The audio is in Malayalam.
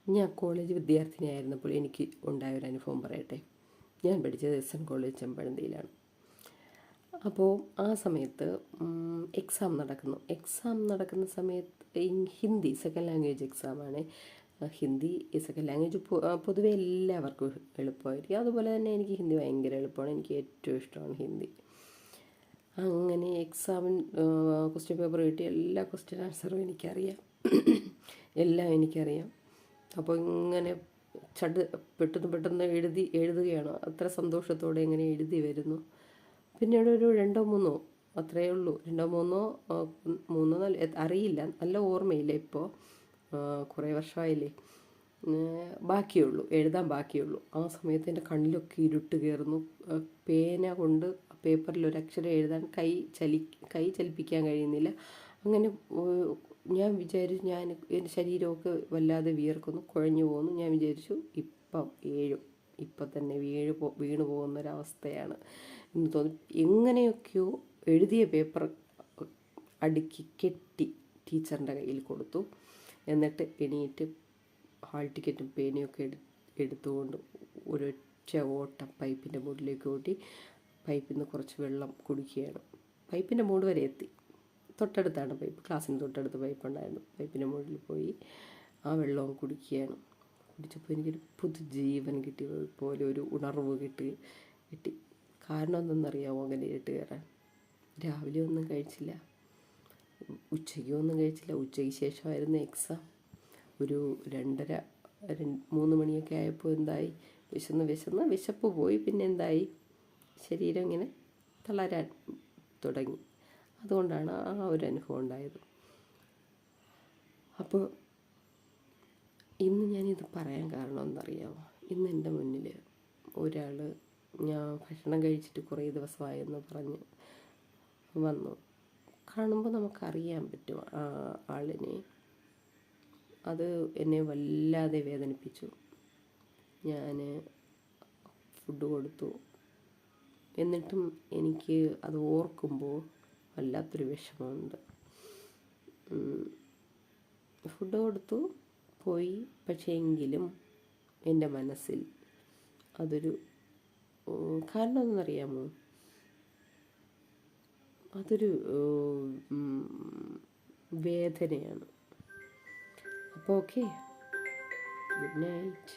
ഞാൻ കോളേജ് വിദ്യാർത്ഥിനിയായിരുന്നപ്പോൾ എനിക്ക് ഉണ്ടായൊരു അനുഭവം പറയട്ടെ. ഞാൻ പഠിച്ചത് SN കോളേജ് ചെമ്പഴന്തിയിലാണ്. അപ്പോൾ ആ സമയത്ത് എക്സാം നടക്കുന്ന സമയത്ത് ഹിന്ദി സെക്കൻഡ് ലാംഗ്വേജ് എക്സാമാണ്. ഹിന്ദി സെക്കൻഡ് ലാംഗ്വേജ് പൊതുവെ എല്ലാവർക്കും എളുപ്പമായിരിക്കും. അതുപോലെ തന്നെ എനിക്ക് ഹിന്ദി ഭയങ്കര എളുപ്പമാണ്. എനിക്ക് ഏറ്റവും ഇഷ്ടമാണ് ഹിന്ദി. അങ്ങനെ എക്സാമിന് ക്വസ്റ്റ്യൻ പേപ്പർ കിട്ടി. എല്ലാ ക്വസ്റ്റ്യൻ ആൻസറും എനിക്കറിയാം, എല്ലാം എനിക്കറിയാം. അപ്പോൾ ഇങ്ങനെ പെട്ടെന്ന് എഴുതുകയാണ്. അത്ര സന്തോഷത്തോടെ ഇങ്ങനെ എഴുതി വരുന്നു. പിന്നീട് ഒരു 2-3 അത്രയേ ഉള്ളൂ. 2-3 4 അറിയില്ല, നല്ല ഓർമ്മയില്ല ഇപ്പോൾ, കുറേ വർഷമായില്ലേ. എഴുതാൻ ബാക്കിയുള്ളൂ. ആ സമയത്ത് എൻ്റെ കണ്ണിലൊക്കെ ഇരുട്ട് കയറുന്നു. പേന കൊണ്ട് പേപ്പറിൽ ഒരു അക്ഷരം എഴുതാൻ കൈ ചലിപ്പിക്കാൻ കഴിയുന്നില്ല. അങ്ങനെ ഞാൻ വിചാരിച്ചു, എൻ്റെ ശരീരമൊക്കെ വല്ലാതെ വിയർക്കുന്നു, കുഴഞ്ഞു പോകുന്നു. ഞാൻ വിചാരിച്ചു ഇപ്പം തന്നെ വീണു പോകുന്നൊരവസ്ഥയാണ് എന്ന് തോന്നി. എങ്ങനെയൊക്കെയോ എഴുതിയ പേപ്പർ അടുക്കി കെട്ടി ടീച്ചറിൻ്റെ കയ്യിൽ കൊടുത്തു. എന്നിട്ട് എണീറ്റ് ഹാൾ ടിക്കറ്റും പേനയൊക്കെ എടുത്തുകൊണ്ട് ഒരൊറ്റ ഓട്ടം പൈപ്പിൻ്റെ മൂടിലേക്ക് ഓടി. പൈപ്പിൽ നിന്ന് കുറച്ച് വെള്ളം കുടിക്കുകയാണ്. പൈപ്പിൻ്റെ മൂട് വരെ എത്തി. തൊട്ടടുത്താണ് പൈപ്പ്, ക്ലാസ്സിന് തൊട്ടടുത്ത് പൈപ്പുണ്ടായിരുന്നു. പൈപ്പിൻ്റെ മുകളിൽ പോയി ആ വെള്ളം കുടിക്കുകയാണ്. കുടിച്ചപ്പോൾ എനിക്കൊരു പുതുജീവൻ കിട്ടിയ പോലെ ഒരു ഉണർവ് കിട്ടി. കാരണം എന്തെന്നറിയാമോ അങ്ങനെ ഇരുട്ട് കയറാൻ? രാവിലെ ഒന്നും കഴിച്ചില്ല, ഉച്ചയ്ക്ക് ശേഷമായിരുന്നു എക്സാം. ഒരു 2:30-3 മണിയൊക്കെ ആയപ്പോൾ എന്തായി, വിശപ്പ് പോയി. പിന്നെ എന്തായി, ശരീരം ഇങ്ങനെ തളരാൻ തുടങ്ങി. അതുകൊണ്ടാണ് ആ ഒരു അനുഭവം ഉണ്ടായത്. അപ്പോൾ ഇന്ന് ഞാനിത് പറയാൻ കാരണം എന്നറിയാമോ? ഇന്ന് എൻ്റെ മുന്നിൽ ഒരാൾ, ഞാൻ ഭക്ഷണം കഴിച്ചിട്ട് കുറേ ദിവസമായെന്ന് പറഞ്ഞ് വന്നു. കാണുമ്പോൾ നമുക്കറിയാൻ പറ്റും ആ ആളിനെ. അത് എന്നെ വല്ലാതെ വേദനിപ്പിച്ചു. ഞാൻ ഫുഡ് കൊടുത്തു. എന്നിട്ടും എനിക്ക് അത് ഓർക്കുമ്പോൾ വല്ലാത്തൊരു വിഷമമുണ്ട്. ഫുഡ് കൊടുത്തു പോയി. പക്ഷേ എങ്കിലും എൻ്റെ മനസ്സിൽ അതൊരു കാരണം എന്നറിയാമോ? അതൊരു വേദനയാണ്. അപ്പോൾ ഓക്കെ, ഗുഡ് നൈറ്റ്.